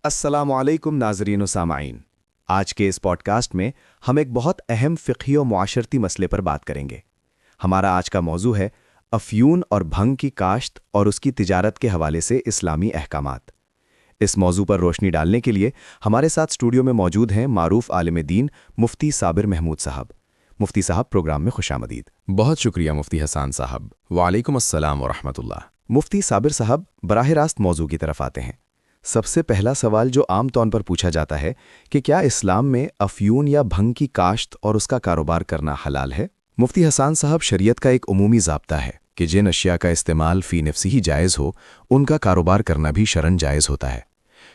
अस्सलामु अलैकुम नाज़रीन व सामाईन। आज के इस पॉडकास्ट में हम एक बहुत अहम फ़िक़ही और मुआशरती मसले पर बात करेंगे। हमारा आज का मौजू है अफ़यून और भंग की काश्त और उसकी तिजारत के हवाले से इस्लामी अहकामात। इस मौजू पर रोशनी डालने के लिए हमारे साथ स्टूडियो में मौजूद हैं मारूफ आलिम दीन मुफ्ती साबिर महमूद साहब। मुफ्ती साहब, प्रोग्राम में खुशामदीद। बहुत शुक्रिया मुफ्ती हसन साहब। वालेकुम अस्सलाम व रहमतुल्लाह। मुफ्ती साबिर साहब, बराह रास्त मौजू की तरफ आते हैं। सबसे पहला सवाल जो आम तौर पर पूछा जाता है कि क्या इस्लाम में अफ़यून या भंग की काश्त और उसका कारोबार करना हलाल है? मुफ्ती हसन साहब, शरीयत का एक उमूमी ज़ाब्ता है कि जिन अशिया का इस्तेमाल फ़ी नफ्सी ही जायज़ हो, उनका कारोबार करना भी शरन जायज़ होता है।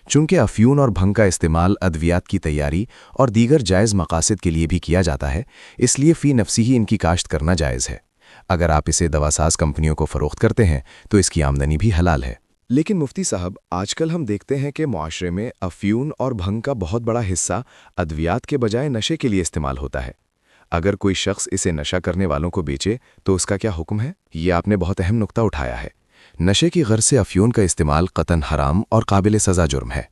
चूँकि अफ़यून और भंग का इस्तेमाल अद्वियात की तैयारी और दीगर जायज़ मकासद के लिए भी किया जाता है, इसलिए फ़ी नफ्सी ही इनकी काश्त करना जायज़ है। अगर आप इसे दवासाज कंपनियों को फ़रोख्त करते हैं तो इसकी आमदनी भी हलाल है। लेकिन मुफ्ती साहब, आजकल हम देखते हैं कि मुआशरे में अफ़यून और भंग का बहुत बड़ा हिस्सा अद्वियात के बजाय नशे के लिए इस्तेमाल होता है। अगर कोई शख्स इसे नशा करने वालों को बेचे तो उसका क्या हुक्म है? ये आपने बहुत अहम नुक्ता उठाया है। नशे की गर्ज से अफ़यून का इस्तेमाल क़तन हराम और काबिल सज़ा जुर्म है।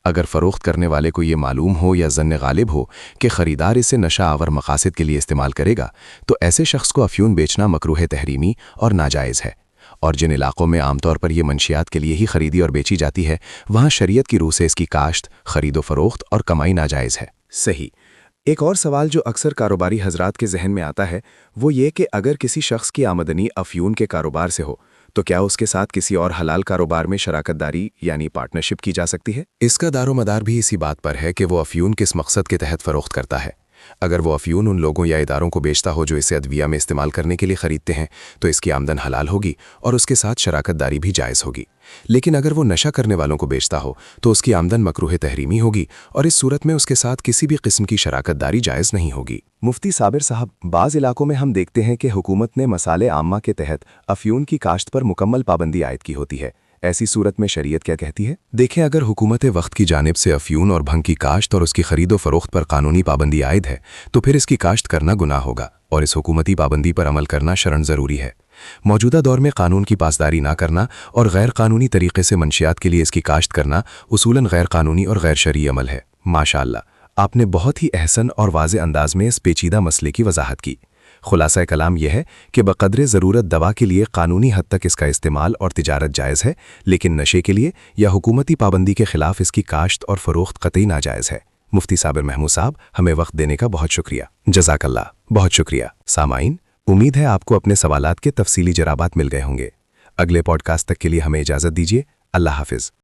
अगर फ़रोख्त करने वाले को ये मालूम हो या ज़न्न गालिब हो कि ख़रीदार इसे नशा आवर मकासद के लिए इस्तेमाल करेगा, तो ऐसे शख्स को अफ़यून बेचना मकरूह तहरीमी और नाजायज़ है। और जिन इलाकों में आमतौर पर यह मंशियात के लिए ही खरीदी और बेची जाती है, वहाँ शरीयत की रूह से इसकी काश्त, खरीदो फरोख्त और कमाई नाजायज़ है। सही। एक और सवाल जो अक्सर कारोबारी हजरात के जहन में आता है वो ये कि अगर किसी शख्स की आमदनी अफ़यून के कारोबार से हो तो क्या उसके साथ किसी और हलाल कारोबार में शराकत दारी यानी पार्टनरशिप की जा सकती है? इसका दारोमदार भी इसी बात पर है कि वो अफ़यून किस मकसद के तहत फ़रोख्त करता है। अगर वो अफ़यून उन लोगों या इदारों को बेचता हो जो इसे अदविया में इस्तेमाल करने के लिए ख़रीदते हैं, तो इसकी आमदन हलाल होगी और उसके साथ शराकत दारी भी जायज़ होगी। लेकिन अगर वो नशा करने वालों को बेचता हो तो उसकी आमदन मकरूह तहरीमी होगी और इस सूरत में उसके साथ किसी भी किस्म की शराकत दारी जायज़ नहीं होगी। मुफ्ती साबिर साहब, बाज़ इलाकों में हम देखते हैं कि हुकूमत ने मसाले आम्मा के तहत अफ़यून की काश्त पर मुकम्मल पाबंदी आयद की होती है। ऐसी सूरत में शरीयत क्या कहती है? देखें, अगर हुकूमत वक्त की जानिब से अफ़यून और भंग की काश्त और उसकी खरीदो फरोख्त पर कानूनी पाबंदी आयद है तो फिर इसकी काश्त करना गुनाह होगा और इस हुकूमती पाबंदी पर अमल करना शरन ज़रूरी है। मौजूदा दौर में कानून की पासदारी ना करना और गैर कानूनी तरीके से मंशियात के लिए इसकी काश्त करना उसूलन गैर कानूनी और गैर शरई अमल है। माशाअल्लाह, आपने बहुत ही अहसन और वाज़े अंदाज में इस पेचीदा मसले की वजाहत की। खुलासा कलाम यह है कि बक़द्रे ज़रूरत दवा के लिए कानूनी हद तक इसका इस्तेमाल और तिजारत जायज़ है, लेकिन नशे के लिए या हुकूमती पाबंदी के ख़िलाफ़ इसकी काश्त और फ़रोख्त क़तई नाजायज़ है। मुफ्ती साबिर महमूद साहब, हमें वक्त देने का बहुत शुक्रिया। जज़ाकल्लाह, बहुत शुक्रिया। सामाईन, उम्मीद है आपको अपने सवालात के तफसीली जराबात मिल गए होंगे। अगले पॉडकास्ट तक के लिए हमें इजाज़त दीजिए। अल्लाह हाफ़िज़।